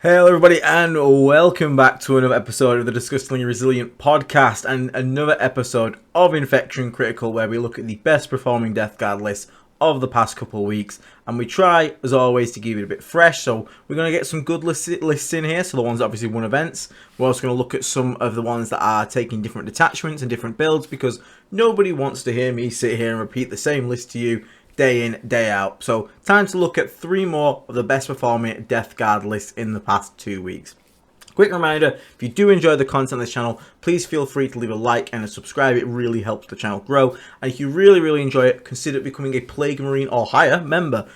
Hello everybody and welcome back to another episode of the Disgustingly Resilient podcast and another episode of Infection Critical where we look at the best performing Death Guard list of the past couple of weeks and we try as always to keep it a bit fresh. So we're going to get some good lists in here, so the ones that obviously won events. We're also going to look at some of the ones that are taking different detachments and different builds because nobody wants to hear me sit here and repeat the same list to you day in, day out. So time to look at 3 more of the best performing Death Guard lists in the past 2 weeks. Quick reminder, if you do enjoy the content on this channel, please feel free to leave a like and a subscribe. It really helps the channel grow. And if you really enjoy it, consider becoming a Plague Marine or higher member.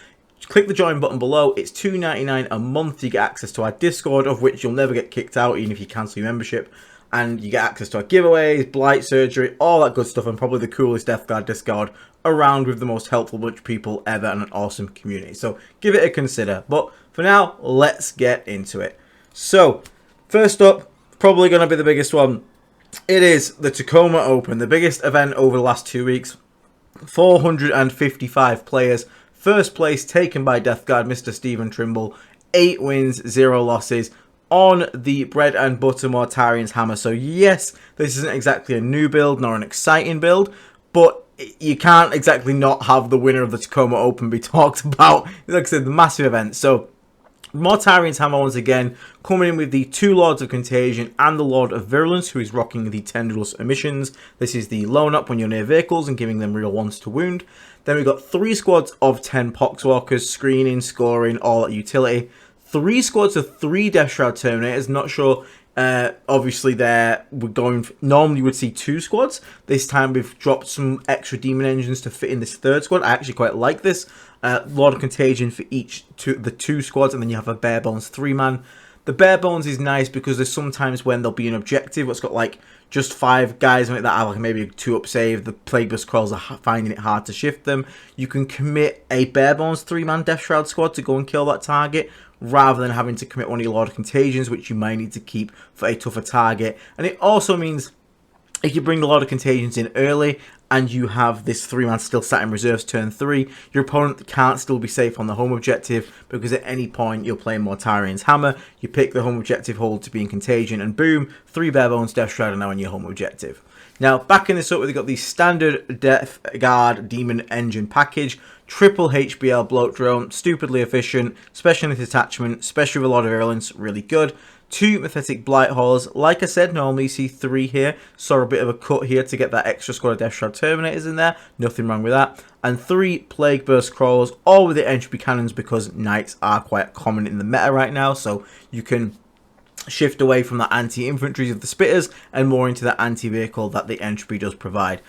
Click the join button below. It's $2.99 a month. You get access to our Discord, of which you'll never get kicked out even if you cancel your membership. And you get access to our giveaways, blight surgery, all that good stuff, and probably the coolest Death Guard Discord around with the most helpful bunch of people ever and an awesome community. So give it a consider. But for now, let's get into it. So first up, probably going to be the biggest one. It is the Tacoma Open, the biggest event over the last 2 weeks. 455 players. First place taken by Death Guard, Mr. Stephen Trimble. 8 wins, 0 losses. On the bread and butter Mortarian's Hammer. So yes, this isn't exactly a new build nor an exciting build, but you can't exactly not have the winner of the Tacoma Open be talked about. Like I said, the massive event. So Mortarian's Hammer once again coming in with the 2 Lords of Contagion and the Lord of Virulence, who is rocking the Tendrils Emissions. This is the loan up when you're near vehicles and giving them real ones to wound. Then we've got 3 squads of 10 Poxwalkers, screening, scoring, all at utility. 3 squads of 3 Death Shroud Terminators. Not sure. Obviously, there we're going. Normally, you would see 2 squads. This time, we've dropped some extra Demon Engines to fit in this 3rd squad. I actually quite like this. Lord of Contagion for each the 2 squads, and then you have a bare bones 3-man. The bare bones is nice because there's sometimes when there'll be an objective what's got like just 5 guys on it that have like maybe a 2-up save. The Plague Burst Crawls are finding it hard to shift them. You can commit a bare bones 3-man Death Shroud squad to go and kill that target, rather than having to commit one of your Lord of Contagions, which you might need to keep for a tougher target. And it also means if you bring the Lord of Contagions in early and you have this 3-man still sat in reserves turn 3, your opponent can't still be safe on the home objective because at any point you're playing Mortarian's Hammer, you pick the home objective hold to be in Contagion, and boom, 3 bare bones Death Shroud are now on your home objective. Now, backing this up, we've got the standard Death Guard Demon Engine package. Triple HBL bloat drone, stupidly efficient, specialist attachment, especially with a lot of virulence, really good. 2 Mythetic Blight Haulers. Like I said, normally you see 3 here. Saw a bit of a cut here to get that extra squad of Death Shroud Terminators in there. Nothing wrong with that. And 3 Plague Burst Crawlers, all with the entropy cannons because Knights are quite common in the meta right now. So you can shift away from the anti-infantry of the Spitters and more into the anti-vehicle that the entropy does provide.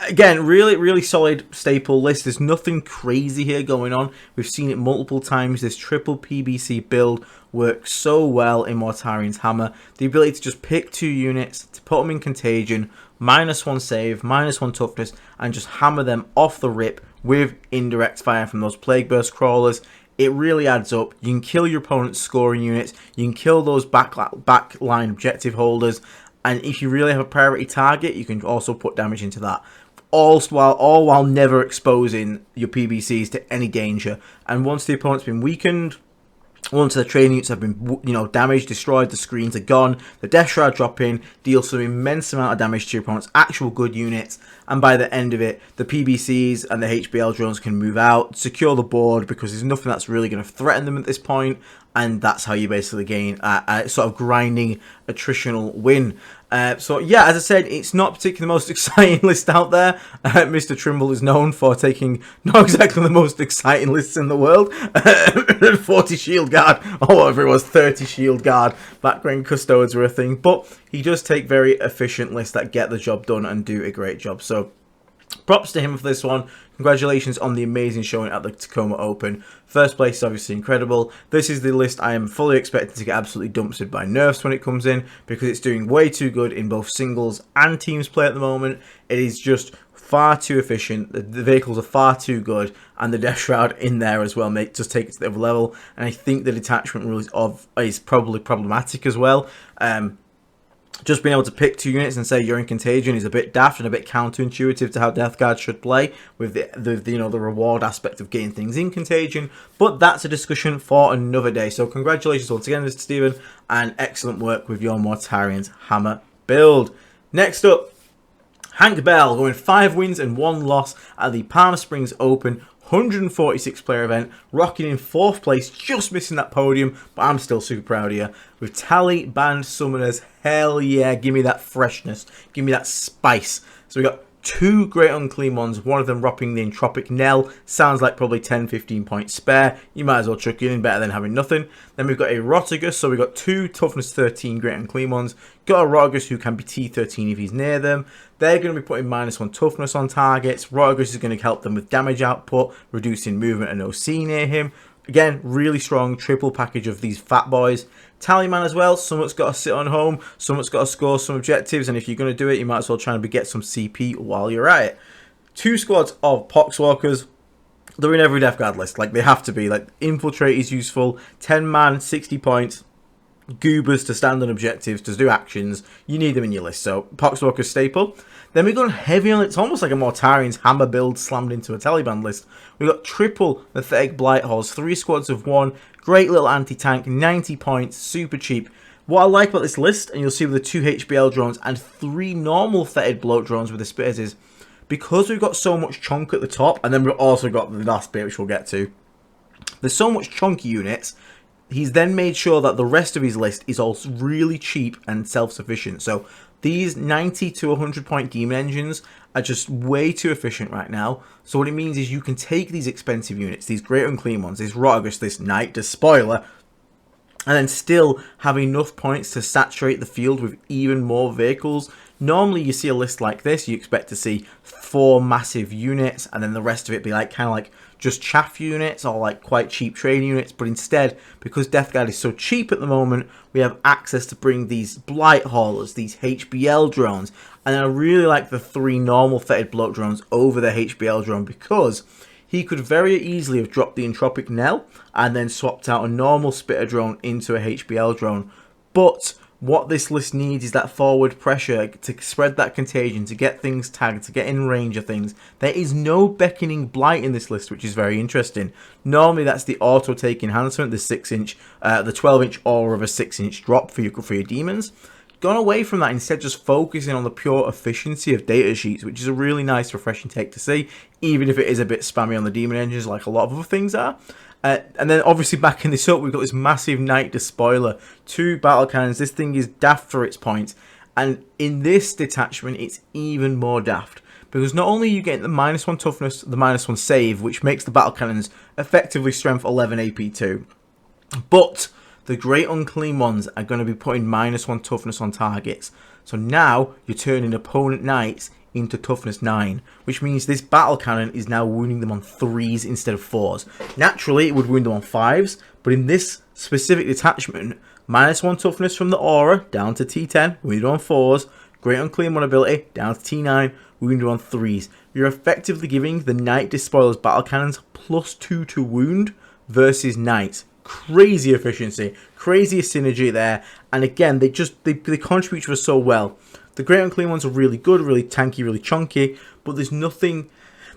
Again, really solid staple list. There's nothing crazy here going on. We've seen it multiple times. This triple PBC build works so well in Mortarian's Hammer. The ability to just pick 2 units, to put them in Contagion, -1 save, -1 toughness, and just hammer them off the rip with indirect fire from those Plague Burst Crawlers. It really adds up. You can kill your opponent's scoring units. You can kill those backline objective holders. And if you really have a priority target, you can also put damage into that. All while never exposing your PBCs to any danger. And once the opponent's been weakened, once the training units have been, damaged, destroyed, the screens are gone, the Death Shroud drop in, deal some immense amount of damage to your opponent's actual good units, and by the end of it, the PBCs and the HBL drones can move out, secure the board, because there's nothing that's really going to threaten them at this point, and that's how you basically gain a sort of grinding attritional win. So yeah, as I said, it's not particularly the most exciting list out there. Mr. Trimble is known for taking not exactly the most exciting lists in the world. 40 Shield Guard, or whatever it was, 30 Shield Guard, back when Custodes were a thing. But he does take very efficient lists that get the job done and do a great job. So props to him for this one. Congratulations on the amazing showing at the Tacoma Open. First place is obviously incredible. This is the list I am fully expecting to get absolutely dumpstered by nerfs when it comes in, because it's doing way too good in both singles and teams play at the moment. It is just far too efficient. The vehicles are far too good, and the Death Shroud in there as well just take it to the other level. And I think the detachment rule is probably problematic as well. just being able to pick 2 units and say you're in contagion is a bit daft and a bit counterintuitive to how Death Guard should play with the reward aspect of getting things in contagion. But that's a discussion for another day. So congratulations once again, Mr. Steven, and excellent work with your Mortarian's Hammer build. Next up, Hank Bell going 5 wins and 1 loss at the Palm Springs Open 146 player event, rocking in 4th place, just missing that podium, but I'm still super proud of you. With Tallyband Summoners, hell yeah, give me that freshness, give me that spice. So we got 2 great unclean ones, one of them rocking the Entropic Knell, sounds like probably 10-15 points spare, you might as well chuck it in, better than having nothing. Then we've got a Rotigus, so we've got 2 toughness 13 great unclean ones, got a Rotigus who can be T13 if he's near them. They're going to be putting -1 toughness on targets. Rotigus is going to help them with damage output, reducing movement and OC near him. Again, really strong triple package of these fat boys. Tallyman as well, someone's got to sit on home, someone's got to score some objectives, and if you're going to do it, you might as well try and get some CP while you're at it. 2 squads of Poxwalkers. They're in every Death Guard list, like they have to be. Like Infiltrate is useful, 10 man, 60 points. Goobers to stand on objectives, to do actions. You need them in your list, so Poxwalker staple. Then we've gone heavy on, it's almost like a Mortarian's Hammer build slammed into a Taliban list. We've got triple Pathetic Blight Halls, 3 squads of 1, great little anti-tank, 90 points, super cheap. What I like about this list, and you'll see with the 2 HBL drones and 3 normal fetid bloat drones with the spitters, is because we've got so much chunk at the top, and then we've also got the last bit which we'll get to. There's so much chunky units. He's then made sure that the rest of his list is also really cheap and self-sufficient. So these 90 to 100 point demon engines are just way too efficient right now. So what it means is you can take these expensive units, these great unclean ones, this Rotigus, this Knight, this Spoiler, and then still have enough points to saturate the field with even more vehicles. Normally you see a list like this, you expect to see 4 massive units and then the rest of it be like kind of like just chaff units or like quite cheap trading units, but instead, because Death Guard is so cheap at the moment, we have access to bring these Blight Haulers, these HBL drones, and I really like the 3 normal fetid bloat drones over the HBL drone because he could very easily have dropped the Entropic Knell and then swapped out a normal spitter drone into a HBL drone, but what this list needs is that forward pressure to spread that contagion, to get things tagged, to get in range of things. There is no beckoning blight in this list, which is very interesting. Normally that's the auto take enhancement, the 6-inch, the 12-inch aura of a 6-inch drop for your demons. Gone away from that, instead just focusing on the pure efficiency of data sheets, which is a really nice, refreshing take to see, even if it is a bit spammy on the demon engines like a lot of other things are. And then obviously backing this up, we've got this massive Knight Despoiler, 2 battle cannons. This thing is daft for its points, and in this detachment it's even more daft because not only are you getting the -1 toughness, the -1 save, which makes the battle cannons effectively strength 11 AP2, but the great unclean ones are going to be putting -1 toughness on targets. So now you're turning opponent knights into toughness 9, which means this battle cannon is now wounding them on 3s instead of 4s. Naturally, it would wound them on 5s, but in this specific detachment, -1 toughness from the aura down to T10, wounded on 4s, great unclean one ability down to T9, wounded on 3s. You're effectively giving the Knight Despoiler's battle cannons +2 to wound versus knights. Crazy efficiency, crazy synergy there, and again, they contribute to us so well. The great unclean ones are really good, really tanky, really chunky, but there's nothing,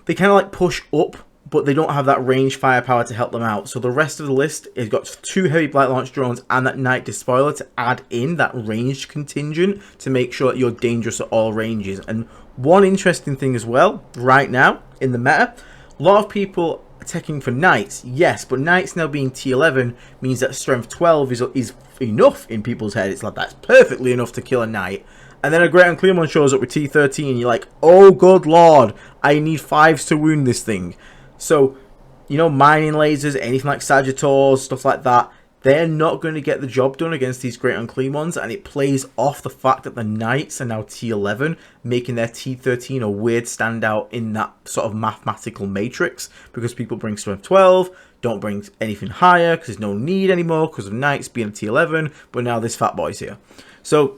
they kind of like push up, but they don't have that range firepower to help them out. So the rest of the list has got 2 heavy blight launch drones and that Knight Despoiler to add in that ranged contingent to make sure that you're dangerous at all ranges. And one interesting thing as well, right now in the meta, a lot of people are taking for knights, yes, but knights now being T11 means that strength 12 is enough in people's head. It's like, that's perfectly enough to kill a knight. And then a great unclean one shows up with T13 and you're like, oh good lord, I need 5s to wound this thing. So, you know, mining lasers, anything like Sagittars, stuff like that, they're not going to get the job done against these great unclean ones, and it plays off the fact that the knights are now T11, making their T13 a weird standout in that sort of mathematical matrix, because people bring strength 12, don't bring anything higher, because there's no need anymore, because of knights being a T11, but now this fat boy's here. So,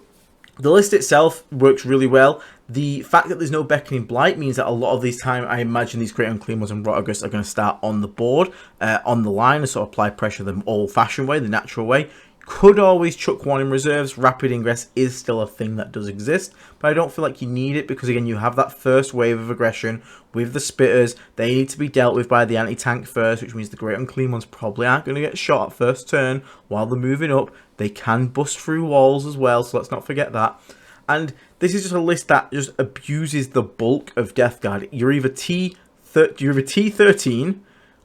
the list itself works really well. The fact that there's no beckoning blight means that a lot of these time, I imagine these great unclean ones and Rotigus are going to start on the board, on the line, and sort of apply pressure the old-fashioned way, the natural way. Could always chuck one in reserves. Rapid ingress is still a thing that does exist, but I don't feel like you need it because, again, you have that first wave of aggression with the spitters. They need to be dealt with by the anti-tank first, which means the Great Unclean Ones probably aren't going to get shot at first turn while they're moving up. They can bust through walls as well, so let's not forget that. And this is just a list that just abuses the bulk of Death Guard. You're either T13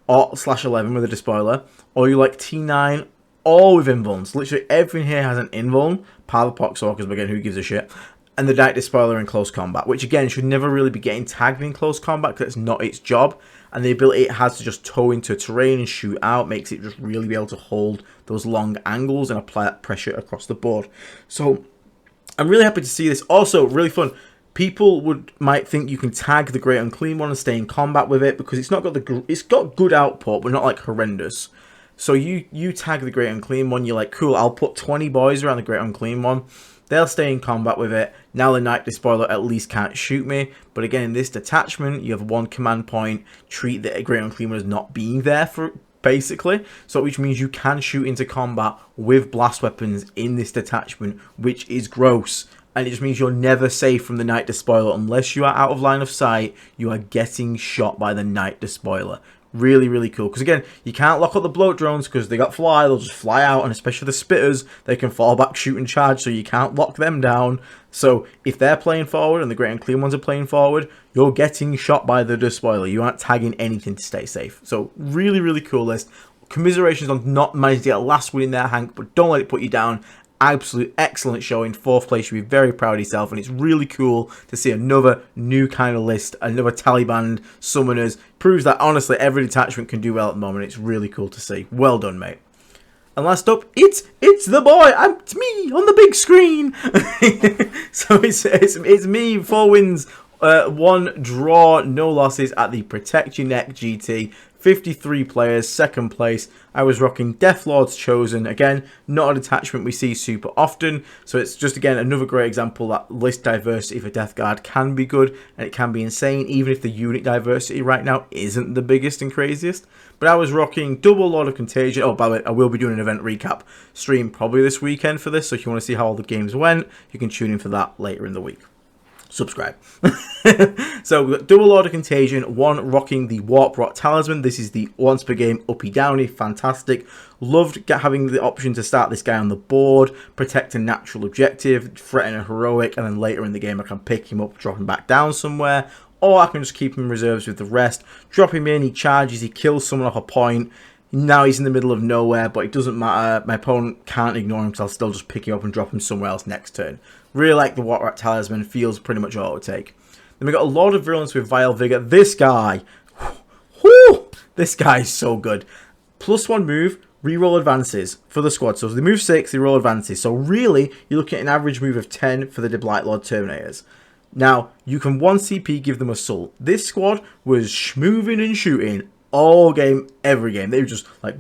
or /11 with a Despoiler, or you like T9 all with invulns. Literally everything here has an invuln. Part of the Poxhawkers, but again, who gives a shit? And the Night Despoiler in close combat, which again should never really be getting tagged in close combat because it's not its job. And the ability it has to just tow into terrain and shoot out makes it just really be able to hold those long angles and apply that pressure across the board. So I'm really happy to see this. Also, really fun. People might think you can tag the Great Unclean One and stay in combat with it because it's got good output, but not like horrendous. So you tag the Great Unclean One, you're like, cool, I'll put 20 boys around the Great Unclean One. They'll stay in combat with it. Now the Night Despoiler at least can't shoot me. But again, in this detachment, you have one command point. Treat the Great Unclean One as not being there for basically. So which means you can shoot into combat with blast weapons in this detachment, which is gross. And it just means you're never safe from the Night Despoiler. Unless you are out of line of sight, you are getting shot by the Night Despoiler. Really, really cool. Because again, you can't lock up the bloat drones because they got fly. They'll just fly out. And especially the spitters, they can fall back, shoot and charge. So you can't lock them down. So if they're playing forward and the Great Unclean Ones are playing forward, you're getting shot by the Despoiler. You aren't tagging anything to stay safe. So really, really cool list. Commiserations on not managing to get a last win in there, Hank. But don't let it put you down. Absolute excellent showing. 4th place, you should be very proud of yourself, and it's really cool to see another new kind of list, another Tallyband summoners. Proves that honestly every detachment can do well at the moment. It's really cool to see. Well done, mate. And last up, it's the boy. It's me on the big screen. So it's me. 4 wins, 1 draw, no losses at the Protect Your Neck GT. 53 players, 2nd place. I was rocking Deathlord's Chosen. Again, not a detachment we see super often. So it's just, again, another great example that list diversity for Death Guard can be good. And it can be insane, even if the unit diversity right now isn't the biggest and craziest. But I was rocking double Lord of Contagion. Oh, by the way, I will be doing an event recap stream probably this weekend for this. So if you want to see how all the games went, you can tune in for that later in the week. Subscribe. So we've got double Lord of Contagion, 1 rocking the Warp Rot Talisman. This is the once per game uppy downy, fantastic. Loved having the option to start this guy on the board, protect a natural objective, threaten a heroic, and then later in the game I can pick him up, drop him back down somewhere, or I can just keep him in reserves with the rest. Drop him in, he charges, he kills someone off a point. Now he's in the middle of nowhere, but it doesn't matter. My opponent can't ignore him, so I'll still just pick him up and drop him somewhere else next turn. Really like the Warp Rat Talisman, feels pretty much auto take. Then we got a Lord of Virulence with Vile Vigor. This guy, whoo, this guy is so good. +1 move, reroll advances for the squad. So if they move 6, they roll advances. So really, you're looking at an average move of 10 for the Blight Lord Terminators. Now, you can 1 CP give them Assault. This squad was schmoving and shooting all game, every game. They were just like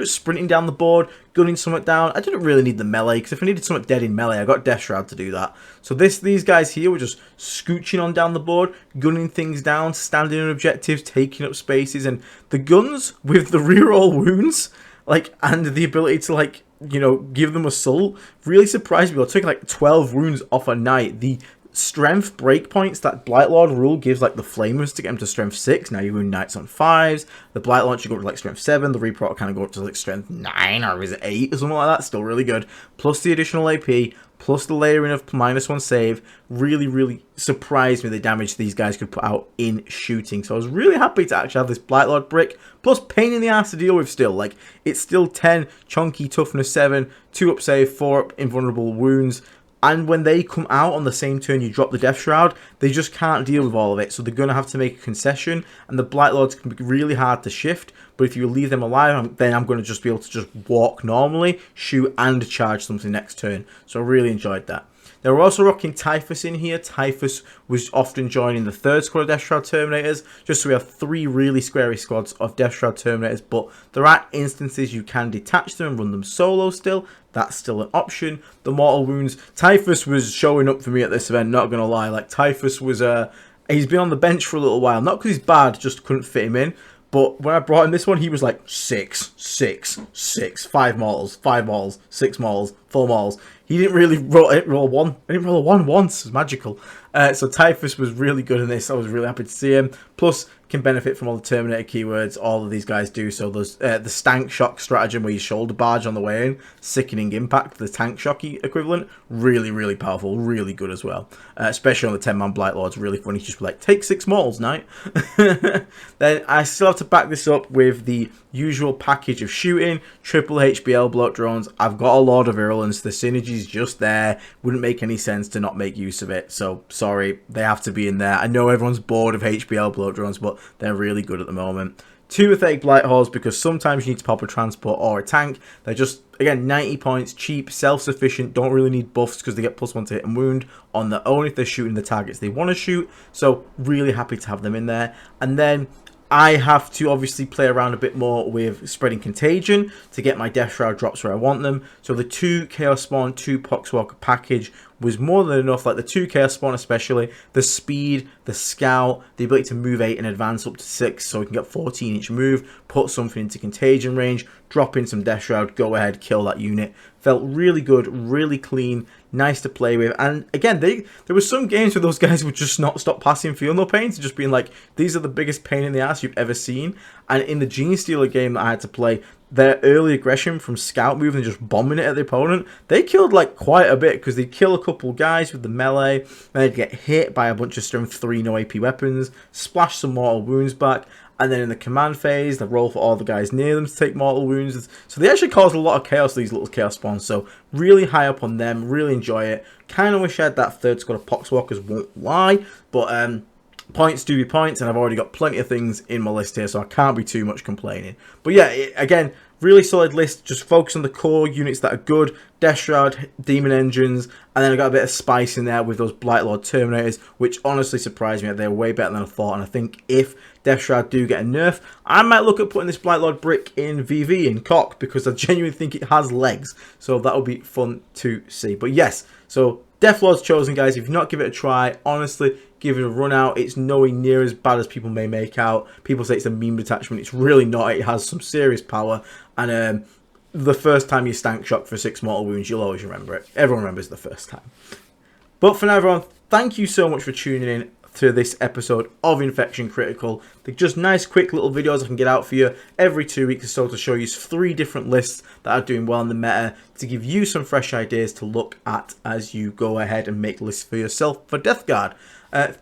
sprinting down the board, gunning something down. I didn't really need the melee, because if I needed something dead in melee, I got Death Shroud to do that. So these guys here were just scooching on down the board, gunning things down, standing on objectives, taking up spaces, and the guns with the reroll wounds, like, and the ability to, like, you know, give them Assault, really surprised me. I took like 12 wounds off a knight. The strength breakpoints that Blight Lord rule gives, like the Flamers to get them to strength 6. Now you wound knights on 5s. The Blight Lord should go up to like strength 7. The Reaper kind of go up to like strength 9, or is it 8 or something like that? Still really good. Plus the additional AP, plus the layering of -1 save. Really, really surprised me the damage these guys could put out in shooting. So I was really happy to actually have this Blight Lord brick. Plus pain in the ass to deal with still. Like, it's still 10 chunky toughness 7, 2 up save, 4 up invulnerable wounds. And when they come out on the same turn you drop the Death Shroud, they just can't deal with all of it. So they're going to have to make a concession. And the Blight Lords can be really hard to shift. But if you leave them alive, then I'm going to just be able to just walk normally, shoot and charge something next turn. So I really enjoyed that. They were also rocking Typhus in here. Typhus was often joining the 3rd squad of Death Shroud Terminators. Just so we have 3 really squarey squads of Death Shroud Terminators. But there are instances you can detach them and run them solo still. That's still an option. The Mortal Wounds. Typhus was showing up for me at this event, not going to lie. Like, Typhus was, he's been on the bench for a little while. Not because he's bad, just couldn't fit him in. But when I brought him this one, he was like 6, 6, 6, 5 models, 5 models, 6 models, 4 models. He didn't really roll one. I didn't roll a 1 once. It's magical. So Typhus was really good in this. I was really happy to see him. Plus, can benefit from all the Terminator keywords. All of these guys do. So there's the Stank Shock stratagem where you shoulder barge on the way in. Sickening impact. The Tank Shocky equivalent. Really, really powerful. Really good as well. Especially on the 10-man Blight Lords. Really funny. Just like, take 6 models, knight. Then I still have to back this up with the usual package of shooting. Triple HBL bloat drones. I've got a Lord of Virulence. The synergy's just there. Wouldn't make any sense to not make use of it. So, sorry. They have to be in there. I know everyone's bored of HBL bloat drones, but they're really good at the moment. 2 Athletic Blight Halls, because sometimes you need to pop a transport or a tank. They're just, again, 90 points, cheap, self-sufficient, don't really need buffs because they get +1 to hit and wound on their own if they're shooting the targets they want to shoot. So, really happy to have them in there. And then I have to obviously play around a bit more with spreading contagion to get my Death Shroud drops where I want them. So the 2 Chaos Spawn, 2 Poxwalker package was more than enough. Like the 2 Chaos Spawn especially, the speed, the scout, the ability to move 8 and advance up to 6 so we can get 14 each move, put something into contagion range, drop in some Death Shroud, go ahead, kill that unit. Felt really good, really clean, nice to play with. And again, there were some games where those guys would just not stop passing Feel No Pain to just being like, these are the biggest pain in the ass you've ever seen. And in the Gene Stealer game that I had to play, their early aggression from scout move and just bombing it at the opponent, they killed like quite a bit because they'd kill a couple guys with the melee, then they'd get hit by a bunch of strength 3 no AP weapons, splash some mortal wounds back, and then in the command phase, they roll for all the guys near them to take mortal wounds. So they actually caused a lot of chaos, these little chaos spawns. So really high up on them, really enjoy it. Kind of wish I had that 3rd squad of Poxwalkers, won't lie, but points do be points, and I've already got plenty of things in my list here, so I can't be too much complaining. But yeah, again, really solid list. Just focus on the core units that are good. Death Shroud, Demon Engines, and then I got a bit of spice in there with those Blight Lord Terminators, which honestly surprised me. They're way better than I thought, and I think if Death Shroud do get a nerf, I might look at putting this Blight Lord brick in VV in Cock, because I genuinely think it has legs. So that'll be fun to see. But yes, so Death Lord's chosen, guys. If you've not given it a try, honestly, give it a run out. It's nowhere near as bad as people may make out. People say it's a meme detachment. It's really not. It has some serious power. And the first time you stank shock for 6 mortal wounds, you'll always remember it. Everyone remembers the first time. But for now, everyone, thank you so much for tuning in to this episode of Infection Critical. They're just nice, quick little videos I can get out for you every 2 weeks or so to show you 3 different lists that are doing well in the meta, to give you some fresh ideas to look at as you go ahead and make lists for yourself for Death Guard.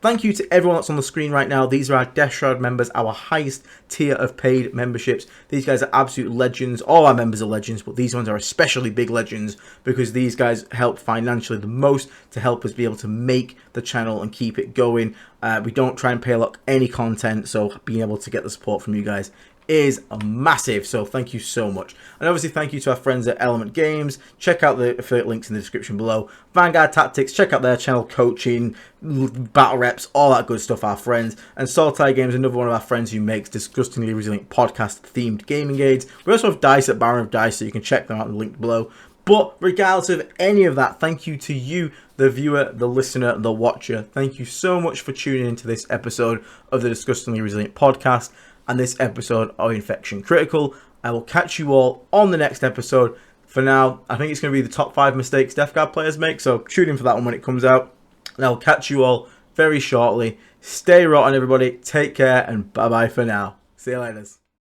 Thank you to everyone that's on the screen right now. These are our Death Shroud members, our highest tier of paid memberships. These guys are absolute legends. All our members are legends, but these ones are especially big legends because these guys help financially the most to help us be able to make the channel and keep it going. We don't try and pay any content, so being able to get the support from you guys is massive, so thank you so much. And obviously thank you to our friends at Element Games. Check out the affiliate links in the description below. Vanguard Tactics, check out their channel, coaching, battle reps, all that good stuff, our friends. And Saltai Games, another one of our friends who makes disgustingly resilient podcast themed gaming aids. We also have Dice at Baron of Dice, so you can check them out in the link below. But regardless of any of that, thank you to you, the viewer, the listener, the watcher. Thank you so much for tuning into this episode of the Disgustingly Resilient podcast and this episode of Infection Critical. I will catch you all on the next episode. For now, I think it's going to be the top 5 mistakes Death Guard players make, so tune in for that one when it comes out. And I'll catch you all very shortly. Stay rotten, everybody. Take care, and bye-bye for now. See you later.